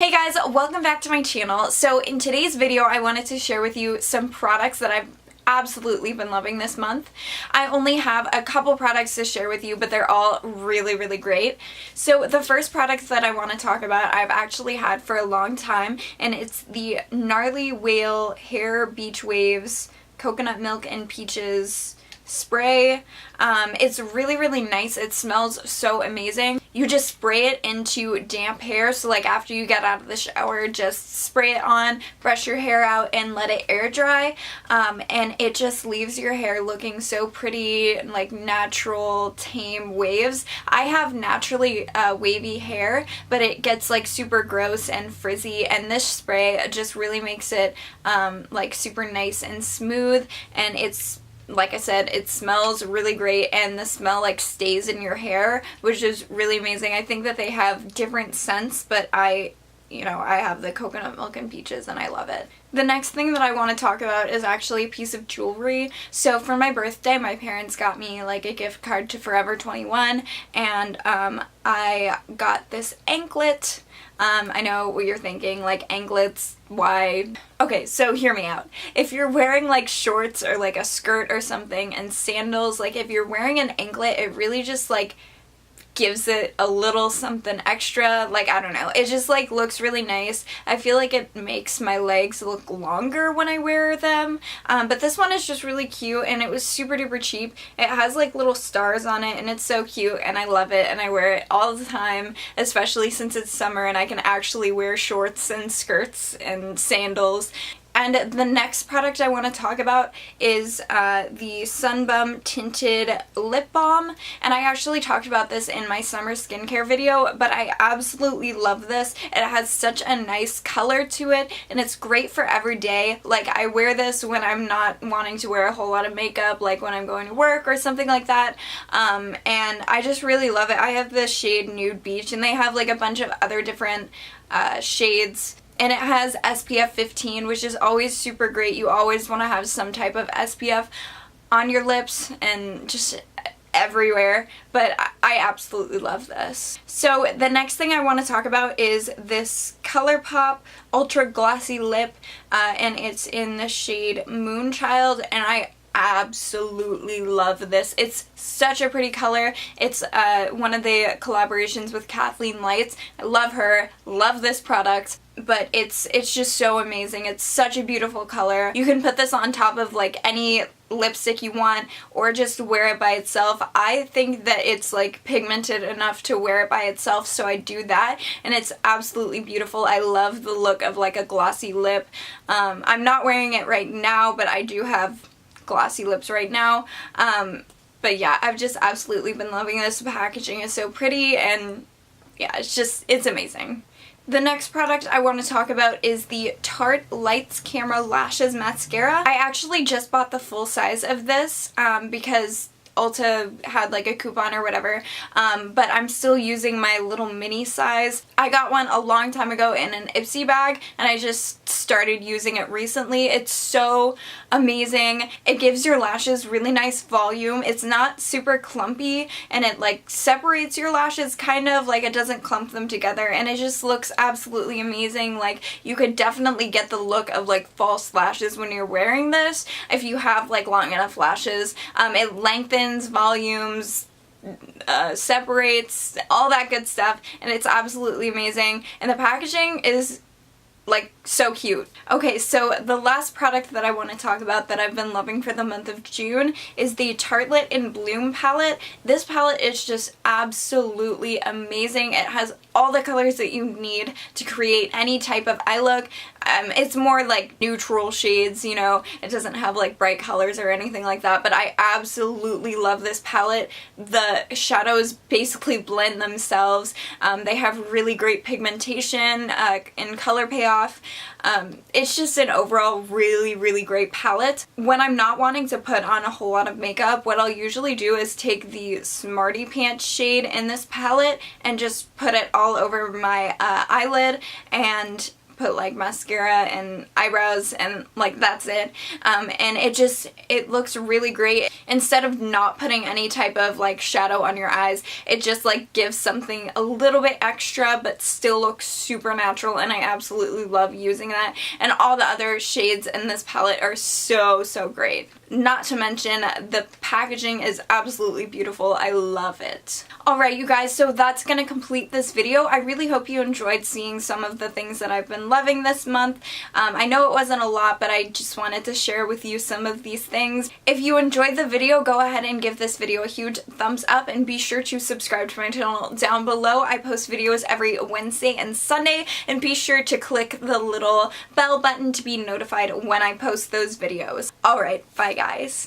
Hey guys, welcome back to my channel. So in today's video I wanted to share with you some products that I've absolutely been loving this month. I only have a couple products to share with you, but they're all really great. So the first product that I want to talk about I've actually had for a long time, and it's the Gnarly Whale Hair Beach Waves Coconut Milk and Peaches spray. It's really nice. It smells so amazing. You just spray it into damp hair, so like after you get out of the shower, just spray it on, brush your hair out, and let it air dry, and it just leaves your hair looking so pretty, like natural, tame waves. I have naturally wavy hair, but it gets like super gross and frizzy, and this spray just really makes it like super nice and smooth, and it's, like I said, it smells really great, and the smell like stays in your hair, which is really amazing. I think that they have different scents, but I have the coconut milk and peaches and I love it. The next thing that I want to talk about is actually a piece of jewelry. So for my birthday, my parents got me like a gift card to Forever 21, and I got this anklet. I know what you're thinking, like anklets, why? Okay, so hear me out. If you're wearing like shorts or like a skirt or something and sandals, like if you're wearing an anklet, it really just like gives it a little something extra. Like, I don't know, it just like looks really nice. I feel like it makes my legs look longer when I wear them, but this one is just really cute, and it was super duper cheap. It has like little stars on it, and it's so cute, and I love it, and I wear it all the time, especially since it's summer and I can actually wear shorts and skirts and sandals. And the next product I want to talk about is the Sunbum Tinted Lip Balm, and I actually talked about this in my summer skincare video, but I absolutely love this. It has such a nice color to it, and it's great for every day. Like, I wear this when I'm not wanting to wear a whole lot of makeup, like when I'm going to work or something like that, and I just really love it. I have the shade Nude Beach, and they have like a bunch of other different shades. And it has SPF 15, which is always super great. You always want to have some type of SPF on your lips and just everywhere, but I absolutely love this. So the next thing I want to talk about is this ColourPop Ultra Glossy Lip, and it's in the shade Moonchild, and I absolutely love this. It's such a pretty color. It's one of the collaborations with Kathleen Lights. I love her, love this product, but it's just so amazing. It's such a beautiful color. You can put this on top of like any lipstick you want, or just wear it by itself. I think that it's like pigmented enough to wear it by itself, so I do that, and it's absolutely beautiful. I love the look of like a glossy lip. I'm not wearing it right now, but I do have glossy lips right now. But yeah, I've just absolutely been loving this. The packaging is so pretty, and yeah, it's amazing. The next product I want to talk about is the Tarte Lights Camera Lashes Mascara. I actually just bought the full size of this because Ulta had like a coupon or whatever, but I'm still using my little mini size. I got one a long time ago in an Ipsy bag, and I just started using it recently. It's so amazing. It gives your lashes really nice volume. It's not super clumpy, and it like separates your lashes kind of, like it doesn't clump them together, and it just looks absolutely amazing. Like, you could definitely get the look of like false lashes when you're wearing this if you have like long enough lashes. It lengthens volumes, separates, all that good stuff, and it's absolutely amazing, and the packaging is like so cute. Okay, so the last product that I want to talk about that I've been loving for the month of June is the Tartelette in Bloom palette. This palette is just absolutely amazing. It has all the colors that you need to create any type of eye look. It's more like neutral shades, you know, it doesn't have like bright colors or anything like that, but I absolutely love this palette. The shadows basically blend themselves. They have really great pigmentation and color payoff. It's just an overall really great palette. When I'm not wanting to put on a whole lot of makeup, what I'll usually do is take the Smarty Pants shade in this palette and just put it all over my eyelid and put like mascara and eyebrows and like that's it. And it looks really great. Instead of not putting any type of like shadow on your eyes, it just like gives something a little bit extra but still looks super natural, and I absolutely love using that. And all the other shades in this palette are so great. Not to mention the packaging is absolutely beautiful. I love it. Alright you guys, so that's gonna complete this video. I really hope you enjoyed seeing some of the things that I've been loving this month. I know it wasn't a lot, but I just wanted to share with you some of these things. If you enjoyed the video, go ahead and give this video a huge thumbs up, and be sure to subscribe to my channel down below. I post videos every Wednesday and Sunday, and be sure to click the little bell button to be notified when I post those videos. Alright, bye guys.